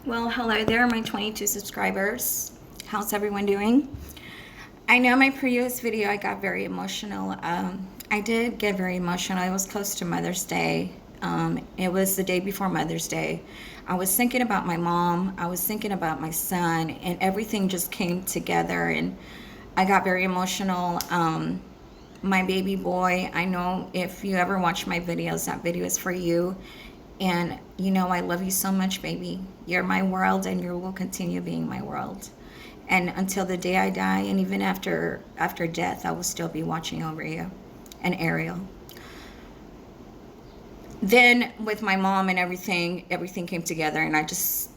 Well, hello there, my 22 subscribers. How's everyone doing? I know my previous video I got very emotional. I did get very emotional. It was close to Mother's Day. It was the day before Mother's Day. I was thinking about my mom. I was thinking about my son, and everything just came together, and I got very emotional. My baby boy, I know if you ever watch my videos, that video is for you. And you know, I love you so much, baby. You're my world, and you will continue being my world. And until the day I die, and even after death, I will still be watching over you. And Ariel. Then with my mom and everything came together, and I just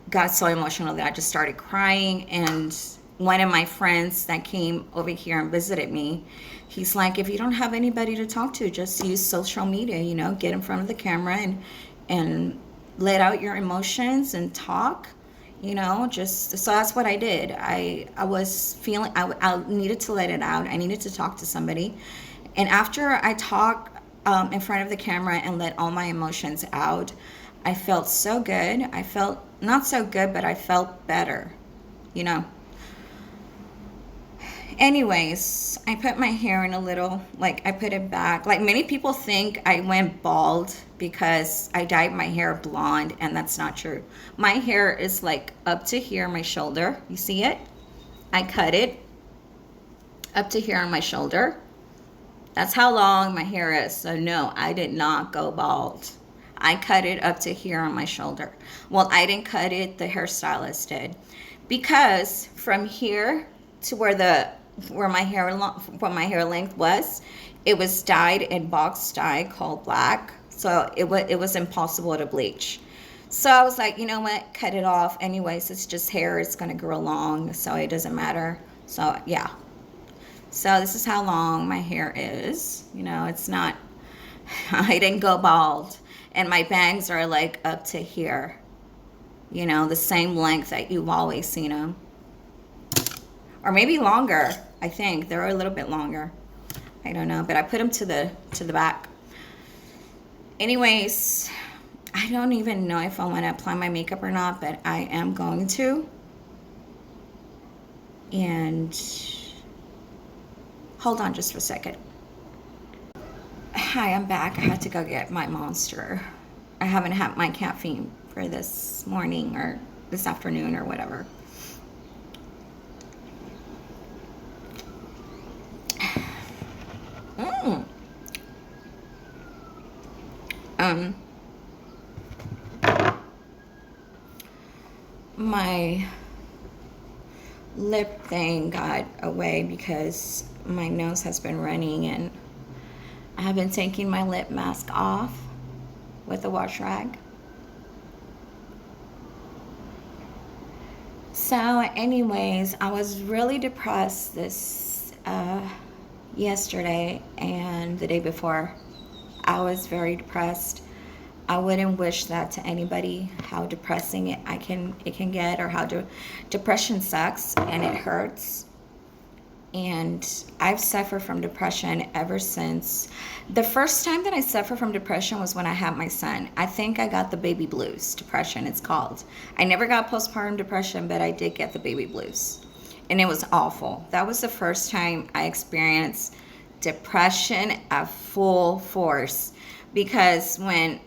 got so emotional that I just started crying. And one of my friends that came over here and visited me, he's like, if you don't have anybody to talk to, just use social media, get in front of the camera and let out your emotions and talk, just so that's what I did. I was feeling, I needed to let it out. I needed to talk to somebody. And after I talked in front of the camera and let all my emotions out, I felt so good. I felt not so good, but I felt better, you know. Anyways, I put my hair in a little, like I put it back. Like many people think I went bald because I dyed my hair blonde, and that's not true. My hair is like up to here, my shoulder. You see it? I cut it up to here on my shoulder. That's how long my hair is. So no, I did not go bald. I cut it up to here on my shoulder. Well, I didn't cut it, the hairstylist did. Because from here to where my hair length was, it was dyed in box dye called black. So it was impossible to bleach. So I was like, you know what? Cut it off. Anyways, it's just hair. It's going to grow long, so it doesn't matter. So yeah. So this is how long my hair is. It's not, I didn't go bald. And my bangs are like up to here. The same length that you've always seen them. Or maybe longer, I think. They're a little bit longer. I don't know, but I put them to the back. Anyways, I don't even know if I want to apply my makeup or not, but I am going to. And hold on just for a second. Hi, I'm back. I had to go get my Monster. I haven't had my caffeine for this morning or this afternoon or whatever. Mm. My lip thing got away because my nose has been running, and I have been taking my lip mask off with a wash rag. So anyways, I was really depressed this yesterday and the day before. I was very depressed. I wouldn't wish that to anybody, how depressing it can get, or how depression sucks and it hurts. And I've suffered from depression ever since. The first time that I suffered from depression was when I had my son. I think I got the baby blues depression, it's called. I never got postpartum depression, but I did get the baby blues. And it was awful. That was the first time I experienced depression at full force. Because when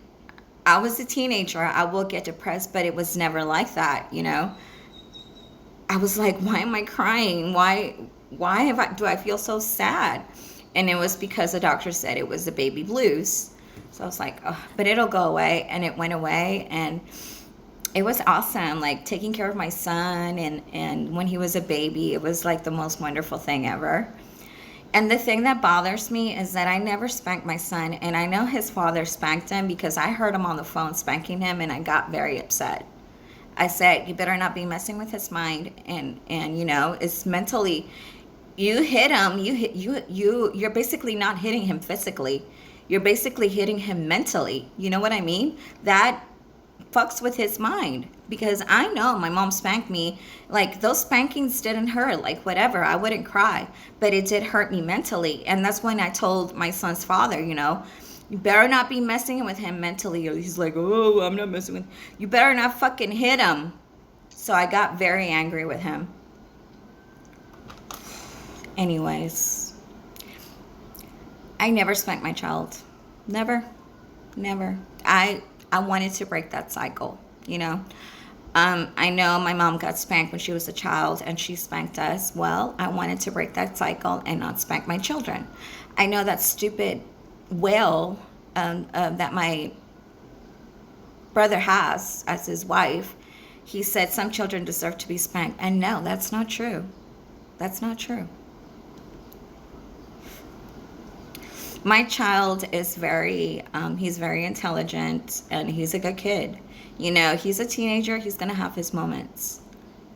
I was a teenager, I will get depressed, but it was never like that, I was like, why am I crying? Why do I feel so sad? And it was because the doctor said it was the baby blues. So I was like, oh, but it'll go away. And it went away, and it was awesome. Like taking care of my son, and when he was a baby, it was like the most wonderful thing ever. And the thing that bothers me is that I never spanked my son, and I know his father spanked him because I heard him on the phone spanking him, and I got very upset. I said, you better not be messing with his mind, and it's mentally. You hit him. You're basically not hitting him physically. You're basically hitting him mentally. You know what I mean? That fucks with his mind, because I know my mom spanked me. Like, those spankings didn't hurt, like whatever, I wouldn't cry, but it did hurt me mentally. And that's when I told my son's father, You better not be messing with him mentally. He's like, oh, I'm not messing with. You better not fucking hit him. So I got very angry with him. Anyways, I never spanked my child. Never. I wanted to break that cycle, you know. I know my mom got spanked when she was a child and she spanked us. Well, I wanted to break that cycle and not spank my children. I know that stupid will that my brother has as his wife. He said some children deserve to be spanked. And no, that's not true. That's not true. My child is he's very intelligent and he's a good kid. You know, he's a teenager. He's going to have his moments.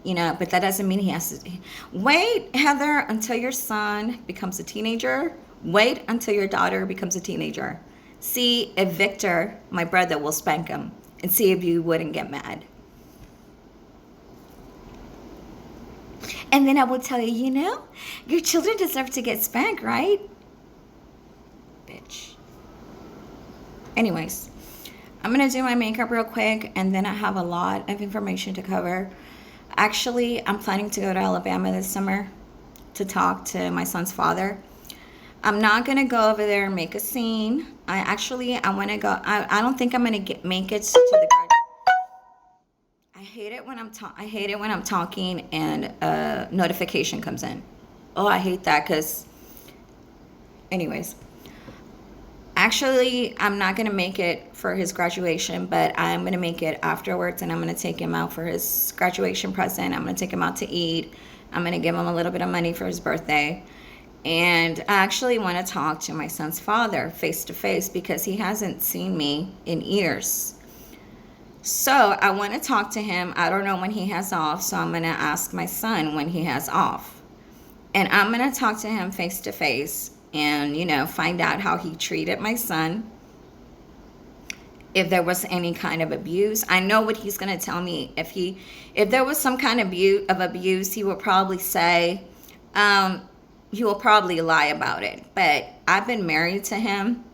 You know, but that doesn't mean he has to. Wait, Heather, until your son becomes a teenager. Wait until your daughter becomes a teenager. See if Victor, my brother, will spank him and see if you wouldn't get mad. And then I will tell you, you know, your children deserve to get spanked, right? Bitch. Anyways, I'm going to do my makeup real quick, and then I have a lot of information to cover. Actually, I'm planning to go to Alabama this summer to talk to my son's father. I'm not going to go over there and make a scene. I want to go. I don't think I'm going to make it to the garden. I hate it when I'm talking and a notification comes in. Oh, I hate that because, anyways. Actually, I'm not going to make it for his graduation, but I'm going to make it afterwards, and I'm going to take him out for his graduation present. I'm going to take him out to eat. I'm going to give him a little bit of money for his birthday. And I actually want to talk to my son's father face to face because he hasn't seen me in years. So I want to talk to him. I don't know when he has off, so I'm going to ask my son when he has off. And I'm going to talk to him face to face and, you know, find out how he treated my son. If there was any kind of abuse. I know what he's going to tell me. If there was some kind of abuse, he will probably say, he will probably lie about it. But I've been married to him.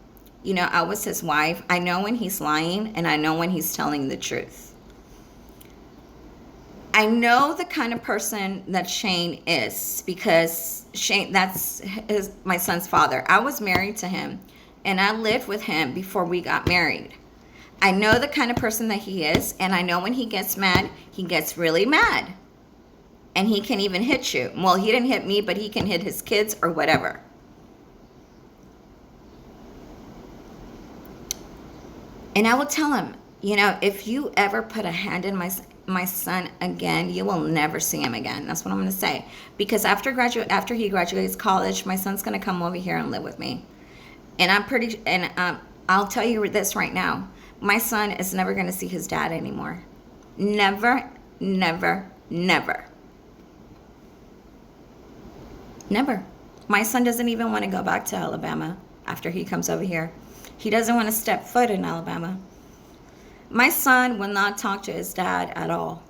You know, I was his wife. I know when he's lying, and I know when he's telling the truth. I know the kind of person that Shane is because Shane, my son's father. I was married to him, and I lived with him before we got married. I know the kind of person that he is, and I know when he gets mad, he gets really mad. And he can even hit you. Well, he didn't hit me, but he can hit his kids or whatever. And I will tell him, you know, if you ever put a hand in my son again, you will never see him again. That's what I'm going to say. Because after he graduates college, my son's going to come over here and live with me. And I'll tell you this right now. My son is never going to see his dad anymore. Never, never, never. Never. My son doesn't even want to go back to Alabama after he comes over here. He doesn't want to step foot in Alabama. My son will not talk to his dad at all.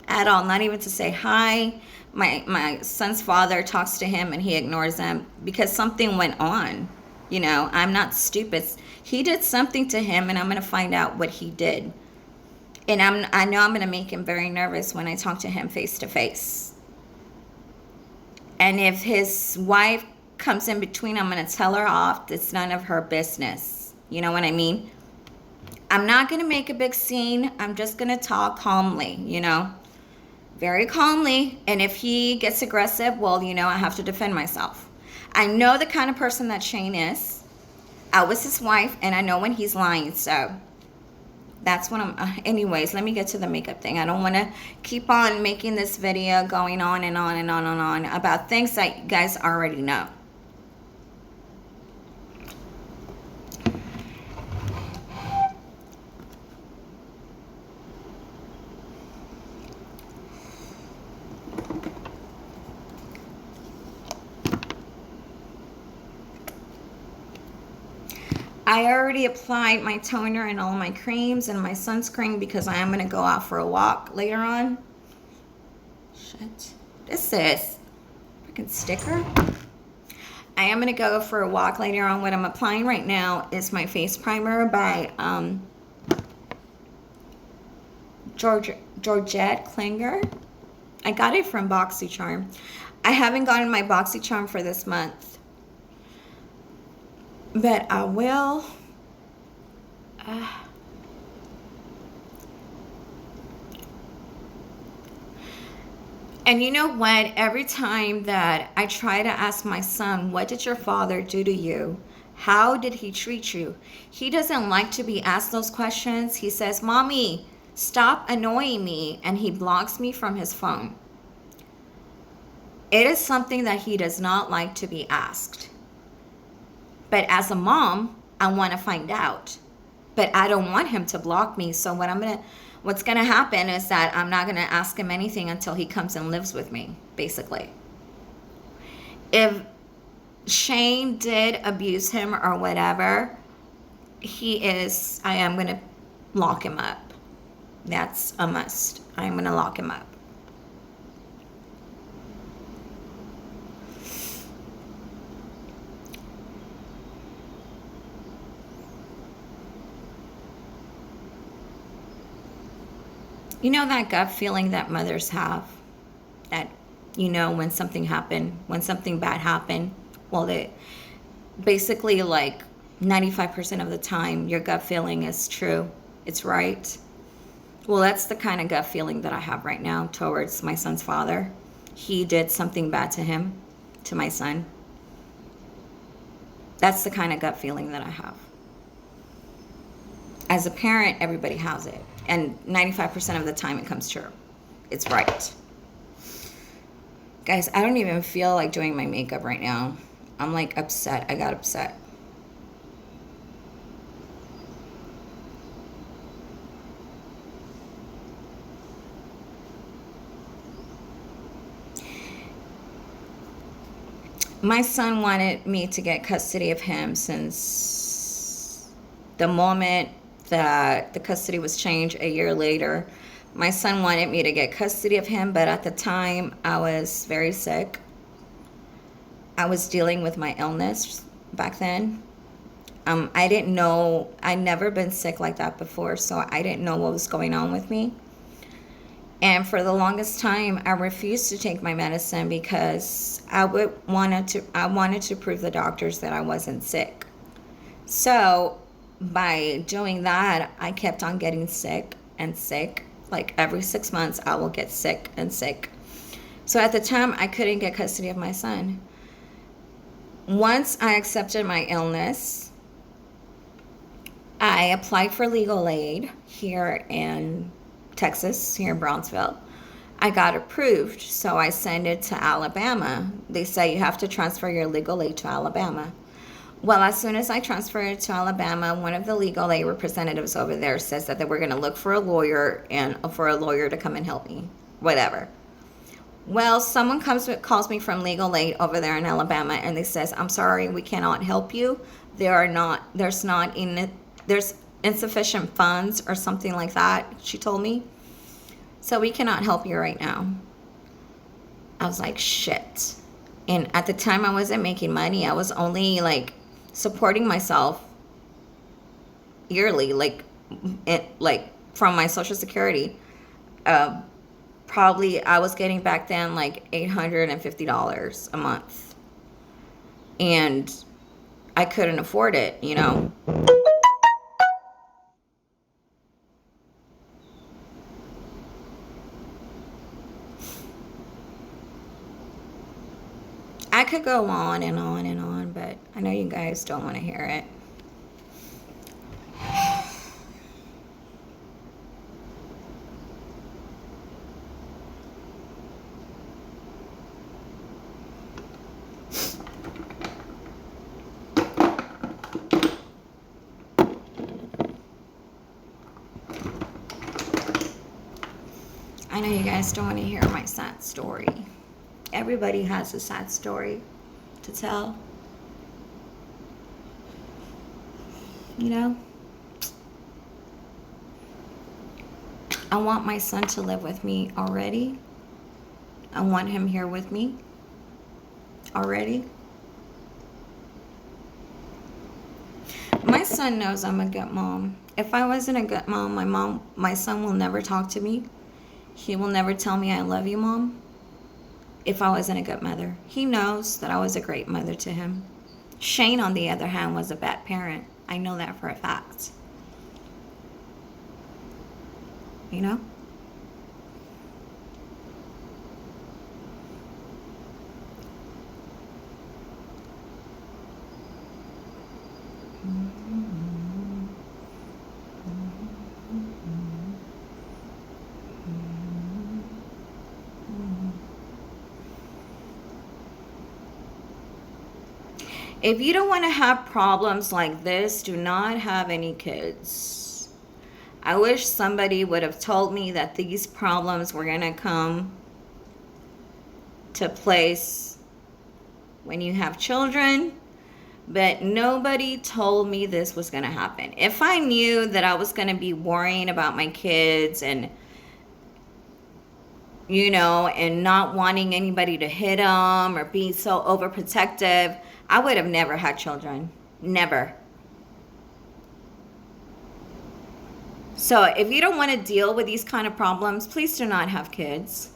At all. Not even to say hi. My son's father talks to him and he ignores him because something went on. You know, I'm not stupid. He did something to him, and I'm going to find out what he did. And I know I'm going to make him very nervous when I talk to him face to face. And if his wife comes in between, I'm going to tell her off. It's none of her business. You know what I mean? I'm not going to make a big scene. I'm just going to talk calmly, you know, very calmly. And if he gets aggressive, well, you know, I have to defend myself. I know the kind of person that Shane is. I was his wife, and I know when he's lying, so that's what I'm... anyways, let me get to the makeup thing. I don't want to keep on making this video going on and on and on and on about things that you guys already know. I already applied my toner and all my creams and my sunscreen because I am going to go out for a walk later on. Shit. This is freaking sticker. I am going to go for a walk later on. What I'm applying right now is my face primer by Georgette Klinger. I got it from BoxyCharm. I haven't gotten my BoxyCharm for this month, but I will. And you know what? Every time that I try to ask my son, what did your father do to you? How did he treat you? He doesn't like to be asked those questions. He says, Mommy, stop annoying me. And he blocks me from his phone. It is something that he does not like to be asked. But as a mom, I want to find out. But I don't want him to block me. So what's gonna happen is that I'm not gonna ask him anything until he comes and lives with me, basically. If Shane did abuse him or whatever, I am gonna lock him up. That's a must. I'm gonna lock him up. You know that gut feeling that mothers have, that when something happened, when something bad happened, well, basically like 95% of the time your gut feeling is true, it's right. Well, that's the kind of gut feeling that I have right now towards my son's father. He did something bad to him, to my son. That's the kind of gut feeling that I have. As a parent, everybody has it. And 95% of the time it comes true. It's right. Guys, I don't even feel like doing my makeup right now. I'm like upset. I got upset. My son wanted me to get custody of him since the moment that the custody was changed a year later. My son wanted me to get custody of him, but at the time I was very sick. I was dealing with my illness back then. I didn't know, I'd never been sick like that before, so I didn't know what was going on with me. And for the longest time, I refused to take my medicine because I wanted to prove the doctors that I wasn't sick. So by doing that, I kept on getting sick and sick. Like every 6 months, I will get sick and sick. So at the time, I couldn't get custody of my son. Once I accepted my illness, I applied for legal aid here in Texas, here in Brownsville. I got approved, so I sent it to Alabama. They say you have to transfer your legal aid to Alabama. Well, as soon as I transferred it to Alabama, one of the legal aid representatives over there says that they were going to look for a lawyer and for a lawyer to come and help me, whatever. Well, someone calls me from legal aid over there in Alabama, and they says, "I'm sorry, we cannot help you. There's insufficient funds or something like that." She told me, "So we cannot help you right now." I was like, shit. And at the time, I wasn't making money. I was only like supporting myself yearly, like from my Social Security. Probably I was getting back then like $850 a month, and I couldn't afford it, I could go on and on and on, but I know you guys don't want to hear it. I know you guys don't want to hear my sad story. Everybody has a sad story to tell. I want my son to live with me already. I want him here with me already. son knows I'm a good mom. If I wasn't a good mom, my son will never talk to me. He will never tell me I love you, Mom. If I wasn't a good mother, he knows that I was a great mother to him. Shane, on the other hand, was a bad parent. I know that for a fact. You know? If you don't want to have problems like this, do not have any kids. I wish somebody would have told me that these problems were going to come to place when you have children, but nobody told me this was going to happen. If I knew that I was going to be worrying about my kids and, you know, and not wanting anybody to hit them or being so overprotective, I would have never had children. Never. So if you don't want to deal with these kind of problems, please do not have kids.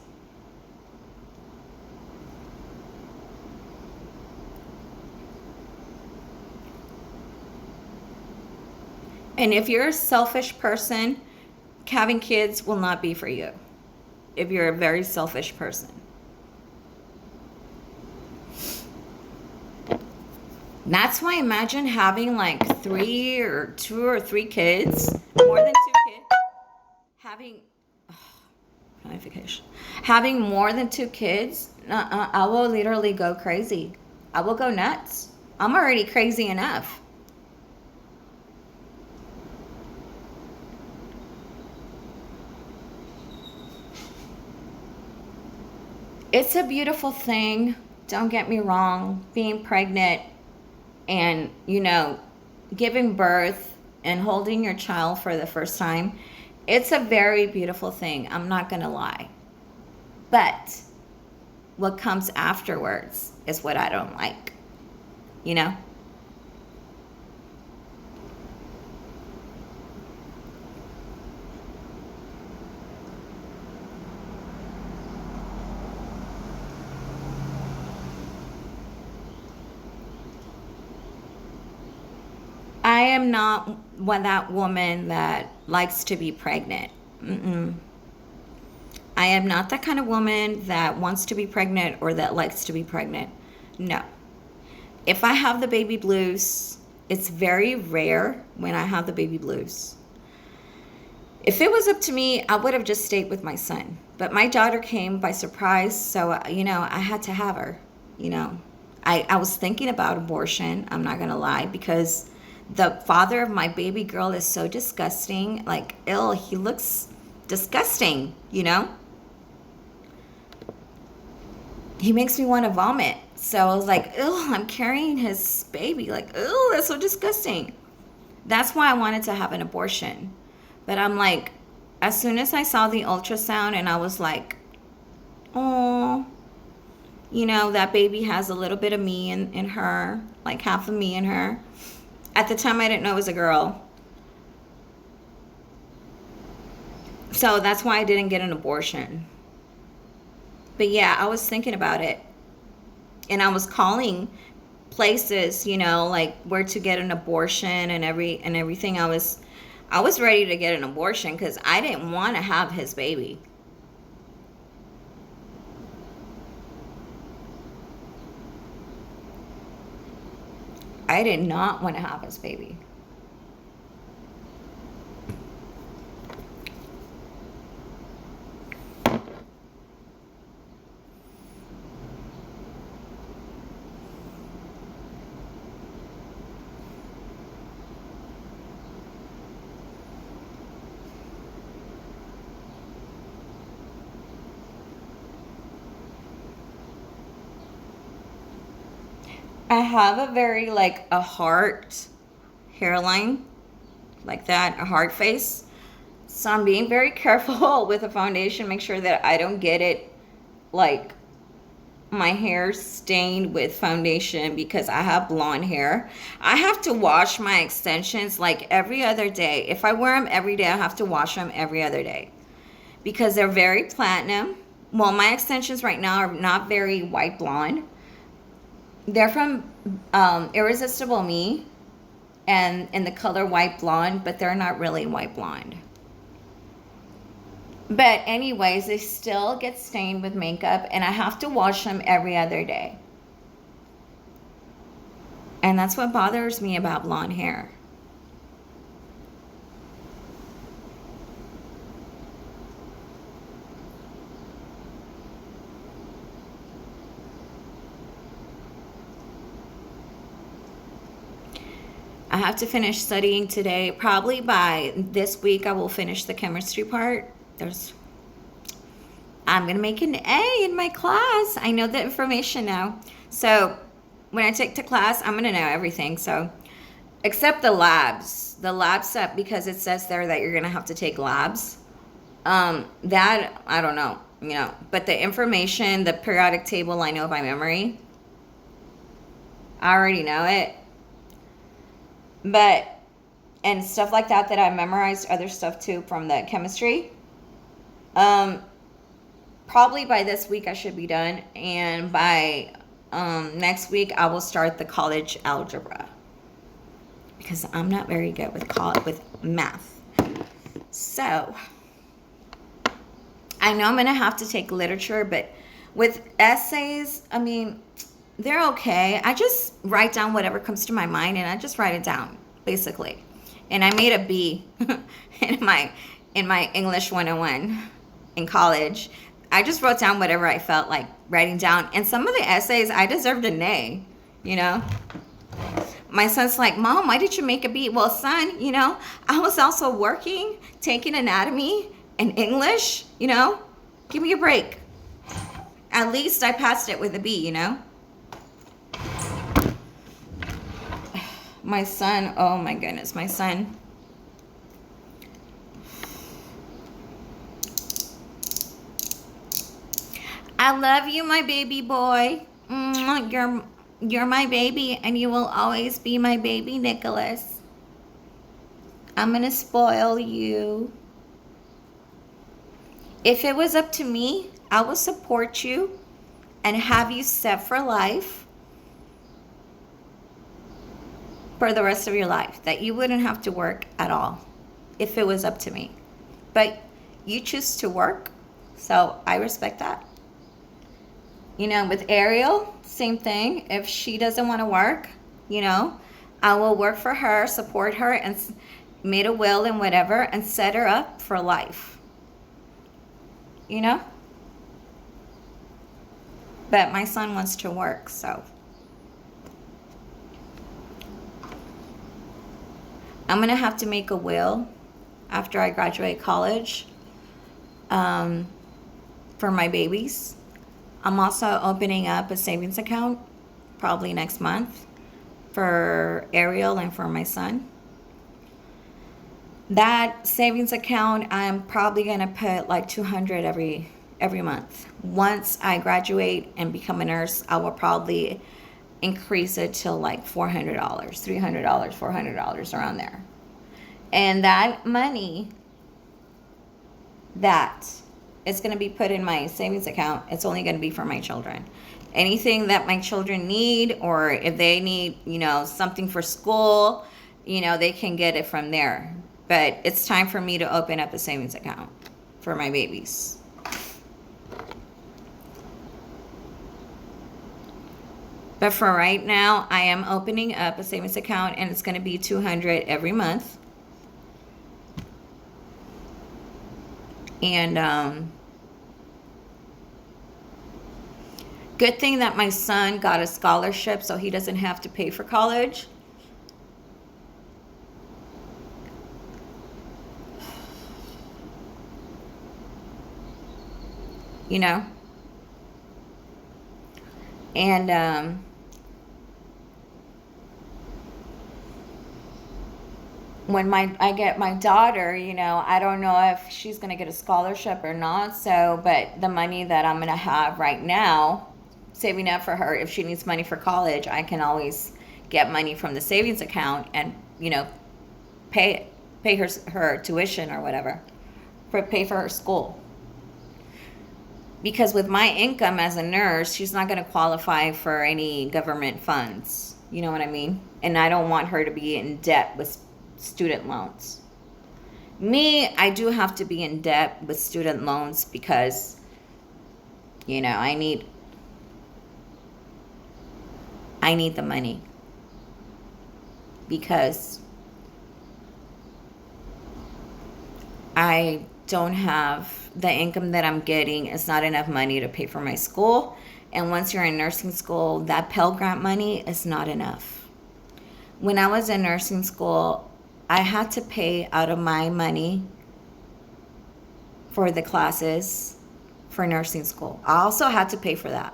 And if you're a selfish person, having kids will not be for you. If you're a very selfish person. That's why imagine having like 2 or 3 kids, more than 2 kids, having more than 2 kids, I will literally go crazy. I will go nuts. I'm already crazy enough. It's a beautiful thing, don't get me wrong, being pregnant and, you know, giving birth and holding your child for the first time. It's a very beautiful thing, I'm not gonna lie. But what comes afterwards is what I don't like, you know? I am not that woman that likes to be pregnant. Mm-mm. I am not that kind of woman that wants to be pregnant or that likes to be pregnant. No. If I have the baby blues, it's very rare when I have the baby blues. If it was up to me, I would have just stayed with my son. But my daughter came by surprise, so, you know, I had to have her, you know. I was thinking about abortion, I'm not going to lie, because the father of my baby girl is so disgusting. Like, ill, he looks disgusting, you know? He makes me want to vomit. So I was like, ew, I'm carrying his baby. Like, ew, that's so disgusting. That's why I wanted to have an abortion. But I'm like, as soon as I saw the ultrasound and I was like, oh, you know, that baby has a little bit of me in her, like half of me in her. At the time, I didn't know it was a girl. So that's why I didn't get an abortion. But yeah, I was thinking about it. And I was calling places, you know, like where to get an abortion and everything. I was ready to get an abortion because I didn't want to have his baby. I did not want to have his baby. I have a very, like, a heart hairline, like that, a heart face. So I'm being very careful with the foundation, make sure that I don't get it, like, my hair stained with foundation because I have blonde hair. I have to wash my extensions like every other day. If I wear them every day, I have to wash them every other day because they're very platinum. Well, my extensions right now are not very white blonde. They're from Irresistible Me and in the color white blonde, but they're not really white blonde. But anyways, they still get stained with makeup and I have to wash them every other day. And that's what bothers me about blonde hair. I have to finish studying today. Probably by this week I will finish the chemistry part. I'm going to make an A in my class. I know the information now. So when I take the class, I'm going to know everything. So except the labs. The lab set, because it says there that you're going to have to take labs. That, I don't know. But the information, the periodic table, I know by memory. I already know it. But, and stuff like that I memorized other stuff too from the chemistry. Probably by this week I should be done. And by next week I will start the college algebra. Because I'm not very good with math. So, I know I'm going to have to take literature, but with essays, I mean, they're okay. I just write down whatever comes to my mind and I just write it down, basically. And I made a B in my English 101 in college. I just wrote down whatever I felt like writing down. And some of the essays, I deserved an A, My son's like, Mom, why did you make a B? Well, son, I was also working, taking anatomy and English, Give me a break. At least I passed it with a B, My son, oh my goodness, my son. I love you, my baby boy. You're my baby, and you will always be my baby, Nicholas. I'm gonna spoil you. If it was up to me, I will support you and have you set for life for the rest of your life, that you wouldn't have to work at all if it was up to me. But you choose to work, so I respect that. With Ariel, same thing. If she doesn't want to work, I will work for her, support her, and made a will and whatever, and set her up for life. But my son wants to work, so I'm going to have to make a will after I graduate college for my babies. I'm also opening up a savings account probably next month for Ariel and for my son. That savings account, I'm probably going to put like $200 every month. Once I graduate and become a nurse, I will probably increase it to like $400, $300, $400, around there. And that money that is going to be put in my savings account, it's only going to be for my children. Anything that my children need, or if they need, something for school, they can get it from there. But it's time for me to open up a savings account for my babies. But for right now, I am opening up a savings account, and it's going to be $200 every month. And good thing that my son got a scholarship, so he doesn't have to pay for college. And when I get my daughter, I don't know if she's going to get a scholarship or not. So, but the money that I'm going to have right now saving up for her. If she needs money for college, I can always get money from the savings account and, you know, pay her tuition or whatever, pay for her school. Because with my income as a nurse, she's not going to qualify for any government funds. You know what I mean? And I don't want her to be in debt with student loans. Me, I do have to be in debt with student loans because, you know, I need the money. Because I don't have the income that I'm getting. It's not enough money to pay for my school. And once you're in nursing school, that Pell Grant money is not enough. When I was in nursing school, I had to pay out of my money for the classes for nursing school. I also had to pay for that.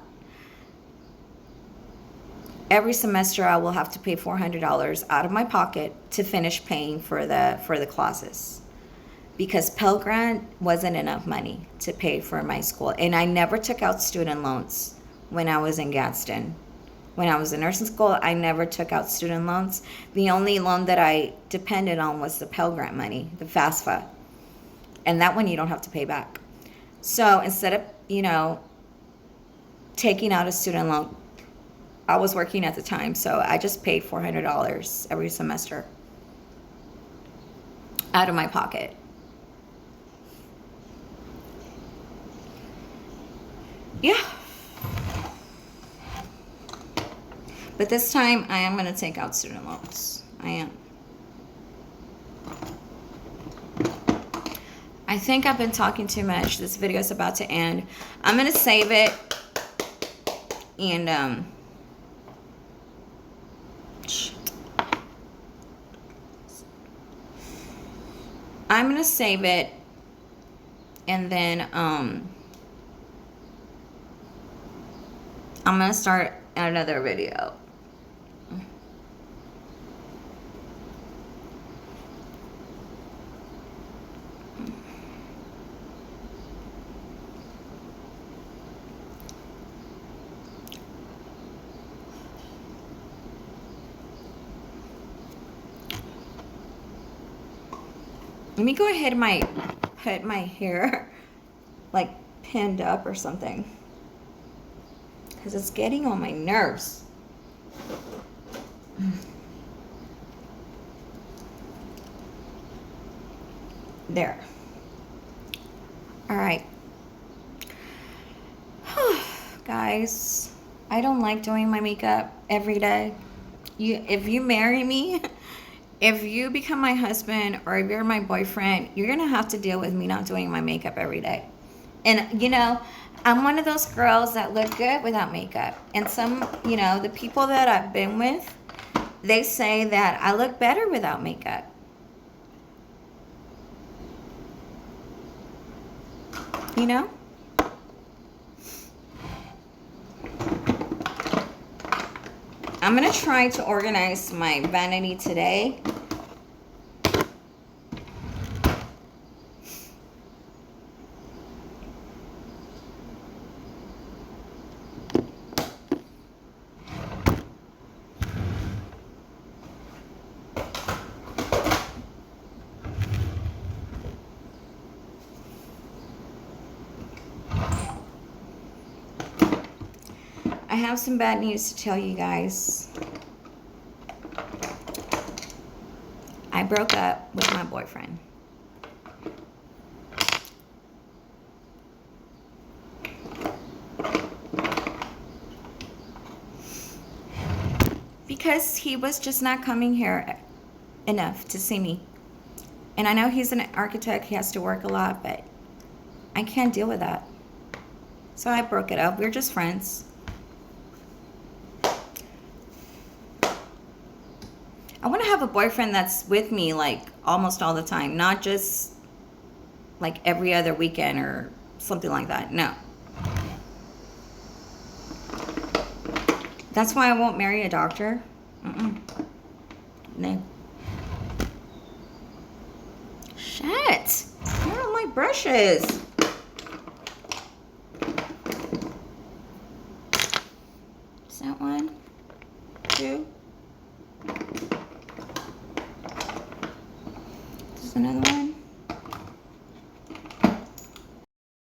Every semester, I will have to pay $400 out of my pocket to finish paying for the classes, because Pell Grant wasn't enough money to pay for my school. And I never took out student loans when I was in Gadsden. When I was in nursing school, I never took out student loans. The only loan that I depended on was the Pell Grant money, the FAFSA. And that one you don't have to pay back. So instead of, you know, taking out a student loan, I was working at the time, so I just paid $400 every semester out of my pocket. Yeah. But this time, I am going to take out student loans. I am. I think I've been talking too much. This video is about to end. I'm going to save it. And, I'm going to save it. And then, I'm going to start another video. Let me go ahead and put my hair like pinned up or something, because it's getting on my nerves. There. All right. Guys, I don't like doing my makeup every day. If you marry me, if you become my husband, or if you're my boyfriend, you're going to have to deal with me not doing my makeup every day. And, you know, I'm one of those girls that look good without makeup. And some, you know, the people that I've been with, they say that I look better without makeup. You know? I'm going to try to organize my vanity today. I have some bad news to tell you guys. I broke up with my boyfriend. Because he was just not coming here enough to see me. And I know he's an architect, he has to work a lot, but I can't deal with that. So I broke it up. We're just friends. I want to have a boyfriend that's with me like almost all the time, not just like every other weekend or something like that. No. That's why I won't marry a doctor. No. Shit. Where are my brushes?